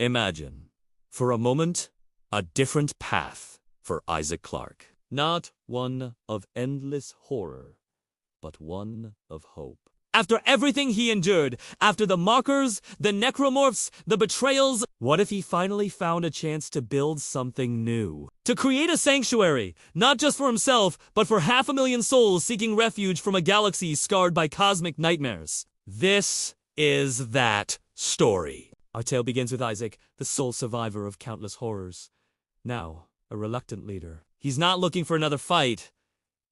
Imagine, for a moment, a different path for Isaac Clarke. Not one of endless horror, but one of hope. After everything he endured, after the markers, the necromorphs, the betrayals, what if he finally found a chance to build something new? To create a sanctuary, not just for himself, but for 500,000 souls seeking refuge from a galaxy scarred by cosmic nightmares. This is that story. Our tale begins with Isaac, the sole survivor of countless horrors. Now, a reluctant leader. He's not looking for another fight.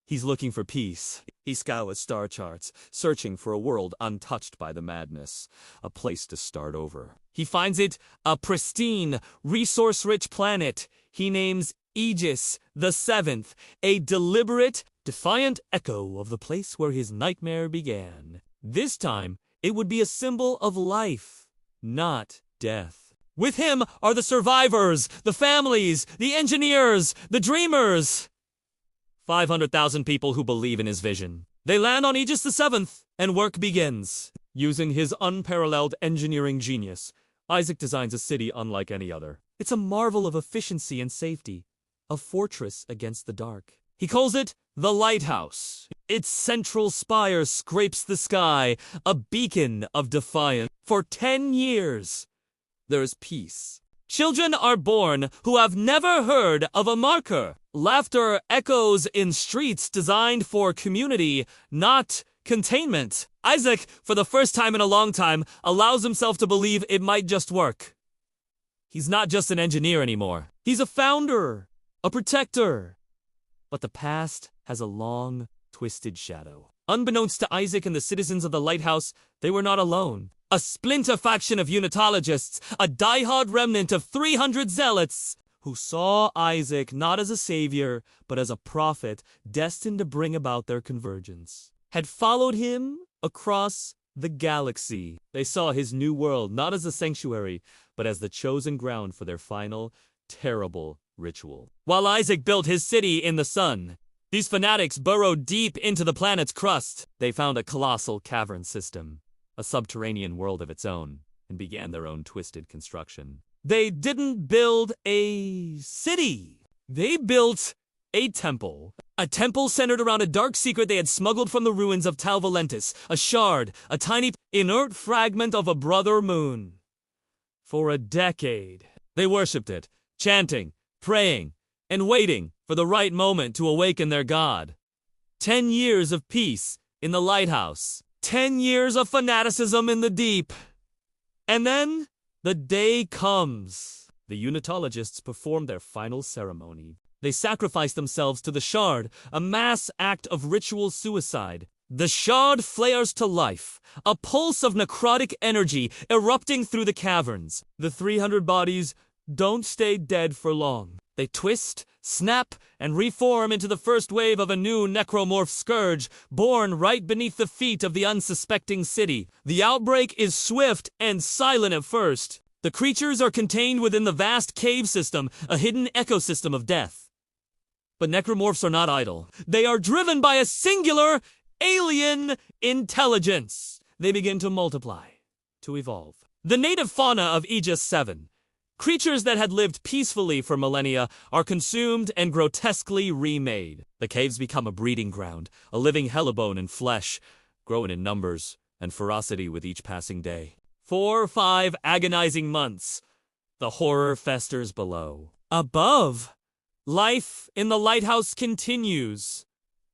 He's looking for peace. He scours star charts, searching for a world untouched by the madness, a place to start over. He finds it a pristine, resource-rich planet he names Aegis the Seventh, a deliberate, defiant echo of the place where his nightmare began. This time, it would be a symbol of life, not death. With him are the survivors, the families, the engineers, the dreamers. 500,000 people who believe in his vision. They land on Aegis the Seventh, and work begins. Using his unparalleled engineering genius, Isaac designs a city unlike any other. It's a marvel of efficiency and safety, a fortress against the dark. He calls it the Lighthouse. Its central spire scrapes the sky, a beacon of defiance. For 10 years, there is peace. Children are born who have never heard of a marker. Laughter echoes in streets designed for community, not containment. Isaac, for the first time in a long time, allows himself to believe it might just work. He's not just an engineer anymore. He's a founder, a protector. But the past has a long, twisted shadow. Unbeknownst to Isaac and the citizens of the lighthouse, they were not alone. A splinter faction of unitologists, a die-hard remnant of 300 zealots, who saw Isaac not as a savior, but as a prophet destined to bring about their convergence, had followed him across the galaxy. They saw his new world not as a sanctuary, but as the chosen ground for their final, terrible ritual. While Isaac built his city in the sun, these fanatics burrowed deep into the planet's crust. They found a colossal cavern system, a subterranean world of its own, and began their own twisted construction. They didn't build a city. They built a temple. A temple centered around a dark secret they had smuggled from the ruins of Tal Valentis, a shard, a tiny, inert fragment of a brother moon. For a decade, they worshipped it, chanting, praying, and waiting for the right moment to awaken their god. 10 years of peace in the lighthouse. 10 years of fanaticism in the deep. And then, the day comes. The unitologists perform their final ceremony. They sacrifice themselves to the shard, a mass act of ritual suicide. The shard flares to life, a pulse of necrotic energy erupting through the caverns. The 300 bodies don't stay dead for long. They twist, snap, and reform into the first wave of a new necromorph scourge, born right beneath the feet of the unsuspecting city. The outbreak is swift and silent at first. The creatures are contained within the vast cave system, a hidden ecosystem of death. But necromorphs are not idle. They are driven by a singular, alien intelligence. They begin to multiply, to evolve. The native fauna of Aegis 7, creatures that had lived peacefully for millennia, are consumed and grotesquely remade. The caves become a breeding ground, a living hellebone in flesh, growing in numbers and ferocity with each passing day. 4 or 5 agonizing months. The horror festers below. Above, life in the lighthouse continues,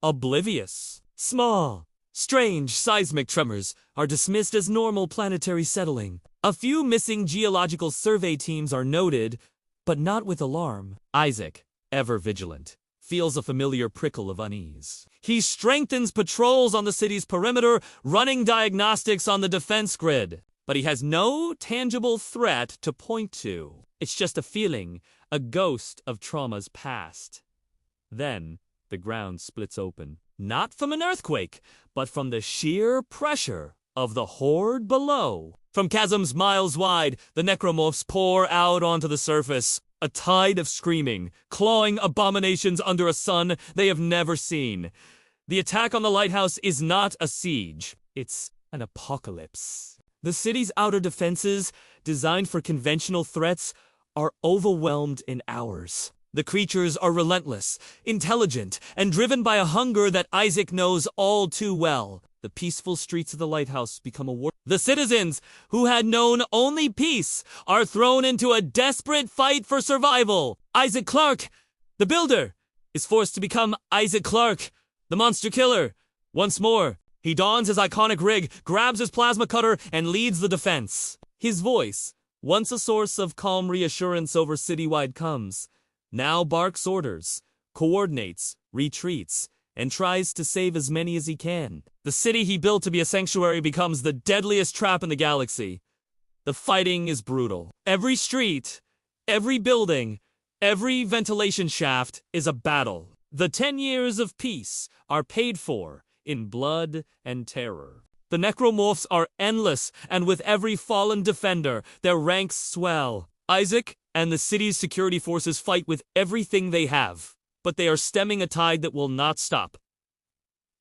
oblivious. Small, strange seismic tremors are dismissed as normal planetary settling. A few missing geological survey teams are noted, but not with alarm. Isaac, ever vigilant, feels a familiar prickle of unease. He strengthens patrols on the city's perimeter, running diagnostics on the defense grid. But he has no tangible threat to point to. It's just a feeling, a ghost of traumas past. Then, the ground splits open. Not from an earthquake, but from the sheer pressure of the horde below. From chasms miles wide, the necromorphs pour out onto the surface. A tide of screaming, clawing abominations under a sun they have never seen. The attack on the lighthouse is not a siege. It's an apocalypse. The city's outer defenses, designed for conventional threats, are overwhelmed in hours. The creatures are relentless, intelligent, and driven by a hunger that Isaac knows all too well. The peaceful streets of the lighthouse become a war. The citizens, who had known only peace, are thrown into a desperate fight for survival. Isaac Clarke, the builder, is forced to become Isaac Clarke, the monster killer. Once more, he dons his iconic rig, grabs his plasma cutter, and leads the defense. His voice, once a source of calm reassurance over citywide comes, now barks orders, coordinates, retreats, and tries to save as many as he can. The city he built to be a sanctuary becomes the deadliest trap in the galaxy. The fighting is brutal. Every street, every building, every ventilation shaft is a battle. The 10 years of peace are paid for in blood and terror. The necromorphs are endless, and with every fallen defender, their ranks swell. Isaac and the city's security forces fight with everything they have, but they are stemming a tide that will not stop.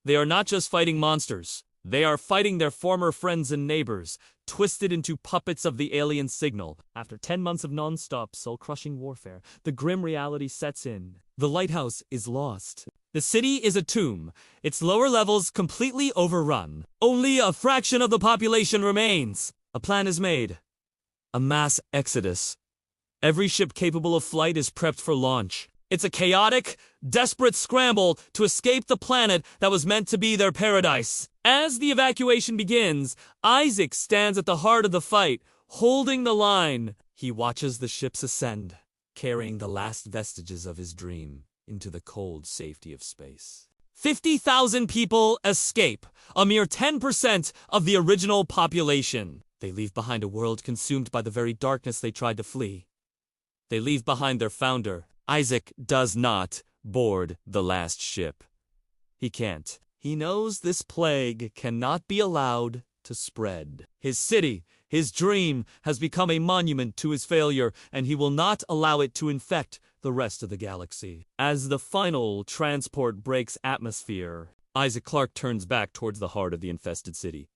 They are not just fighting monsters. They are fighting their former friends and neighbors, twisted into puppets of the alien signal. After 10 months of non-stop, soul-crushing warfare, the grim reality sets in. The lighthouse is lost. The city is a tomb, its lower levels completely overrun. Only a fraction of the population remains. A plan is made. A mass exodus. Every ship capable of flight is prepped for launch. It's a chaotic, desperate scramble to escape the planet that was meant to be their paradise. As the evacuation begins, Isaac stands at the heart of the fight, holding the line. He watches the ships ascend, carrying the last vestiges of his dream into the cold safety of space. 50,000 people escape, a mere 10% of the original population. They leave behind a world consumed by the very darkness they tried to flee. They leave behind their founder. Isaac does not board the last ship. He can't. He knows this plague cannot be allowed to spread. His city, his dream, has become a monument to his failure, and he will not allow it to infect the rest of the galaxy. As the final transport breaks atmosphere, Isaac Clarke turns back towards the heart of the infested city.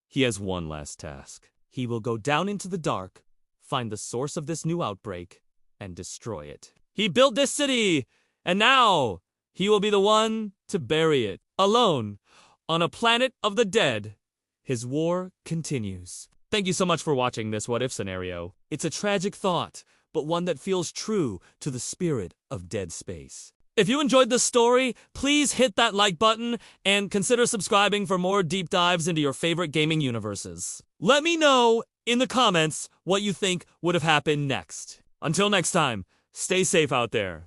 He has one last task. He will go down into the dark, find the source of this new outbreak, and destroy it. He built this city, and now he will be the one to bury it. Alone, on a planet of the dead, his war continues. Thank you so much for watching this what-if scenario. It's a tragic thought, but one that feels true to the spirit of Dead Space. If you enjoyed this story, please hit that like button and consider subscribing for more deep dives into your favorite gaming universes. Let me know in the comments what you think would have happened next. Until next time, stay safe out there.